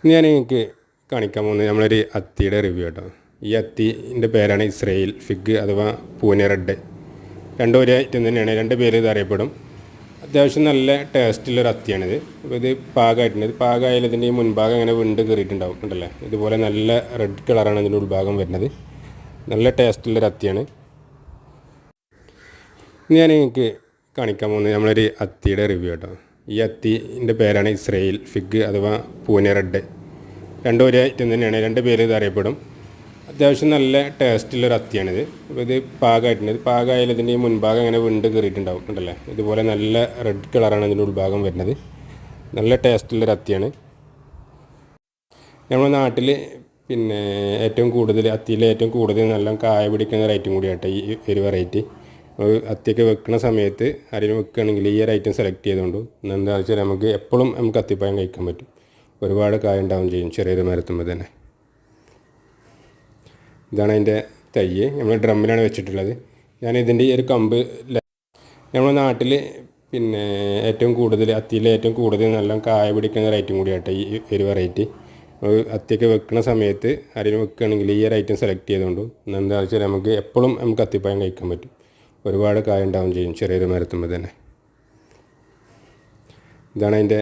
ഞാൻ നിങ്ങൾക്ക് കാണിക്കാൻ പോകുന്നത് നമ്മളൊരു അത്തിയുടെ റിവ്യൂ കേട്ടോ. ഈ അത്തിൻ്റെ പേരാണ് ഇസ്രയേൽ ഫിഗ് അഥവാ പൂനെ റെഡ്. രണ്ടും ഒരേ ഐറ്റം തന്നെയാണ്, രണ്ട് പേര് ഇത് അറിയപ്പെടും. അത്യാവശ്യം നല്ല ടേസ്റ്റുള്ളൊരു അത്തിയാണിത്. അപ്പോൾ ഇത് പാകമായിട്ടുണ്ട്. ഇത് പാകമായാലും ഇതിൻ്റെ ഈ മുൻഭാഗം ഇങ്ങനെ വിണ്ട് കയറിയിട്ടുണ്ടാവും ഉണ്ടല്ലേ. ഇതുപോലെ നല്ല റെഡ് കളറാണ് ഇതിൻ്റെ ഉൾഭാഗം വരുന്നത്. നല്ല ടേസ്റ്റുള്ളൊരു അത്തിയാണ്. ഞാൻ നിങ്ങൾക്ക് കാണിക്കാൻ പോകുന്നത് നമ്മളൊരു അത്തിയുടെ റിവ്യൂ കേട്ടോ. ഈ അത്തിൻ്റെ പേരാണ് ഇസ്രയേൽ ഫിഗ് അഥവാ പൂനെ റെഡ്. രണ്ടും ഒരേ ഐറ്റം തന്നെയാണ്, രണ്ട് പേര് ഇത് അറിയപ്പെടും. അത്യാവശ്യം നല്ല ടേസ്റ്റുള്ളൊരു അത്തിയാണിത്. അപ്പോൾ ഇത് പാകമായിട്ടുണ്ട്. ഇത് പാകമായാലും ഇതിൻ്റെ ഈ മുൻഭാഗം ഇങ്ങനെ വിണ്ട് കയറിയിട്ടുണ്ടാവും ഉണ്ടല്ലേ. ഇതുപോലെ നല്ല റെഡ് കളറാണ് ഇതിൻ്റെ ഉൾഭാഗം വരുന്നത്. നല്ല ടേസ്റ്റുള്ളൊരു അത്തിയാണ്. നമ്മുടെ നാട്ടിൽ ഏറ്റവും കൂടുതൽ അത്തിയിൽ ഏറ്റവും കൂടുതൽ നല്ല കായ പിടിക്കുന്ന ഒരു ഐറ്റം കൂടിയാട്ടെ ഈ ഒരു വെറൈറ്റി. അത്തിയൊക്കെ വെക്കുന്ന സമയത്ത് ആരെങ്കിലും വെക്കുകയാണെങ്കിൽ ഈ ഒരു ഐറ്റം സെലക്ട് ചെയ്തുകൊണ്ടു. എന്താണെന്ന് വെച്ചാൽ നമുക്ക് എപ്പോഴും അത്തിപ്പഴം കഴിക്കാൻ പറ്റും. ഒരുപാട് കായ ഉണ്ടാവും ചെയ്യും ചെറിയൊരു മരത്തുമ്പോൾ തന്നെ. ഇതാണ് അതിൻ്റെ തൈ. നമ്മൾ ഡ്രമ്മിലാണ് വെച്ചിട്ടുള്ളത്. ഞാൻ ഇതിൻ്റെ ഈ ഒരു കമ്പ് നമ്മുടെ നാട്ടിൽ ഏറ്റവും കൂടുതൽ അത്തിയിൽ ഏറ്റവും കൂടുതൽ നല്ല കായ പിടിക്കുന്ന ഒരു ഐറ്റം കൂടിയാട്ടെ ഈ ഒരു വെറൈറ്റി. അത്തിയൊക്കെ വെക്കുന്ന സമയത്ത് ആരെങ്കിലും വെക്കുകയാണെങ്കിൽ ഈ ഒരു ഐറ്റം സെലക്ട് ചെയ്തുകൊണ്ടു. എന്താണെന്ന് വെച്ചാൽ നമുക്ക് എപ്പോഴും അത്തിപ്പഴം കഴിക്കാൻ പറ്റും. ഒരുപാട് കായ ഉണ്ടാവും ചെയ്യും ചെറിയൊരു മരത്തുമ്പോൾ തന്നെ. ഇതാണ് അതിൻ്റെ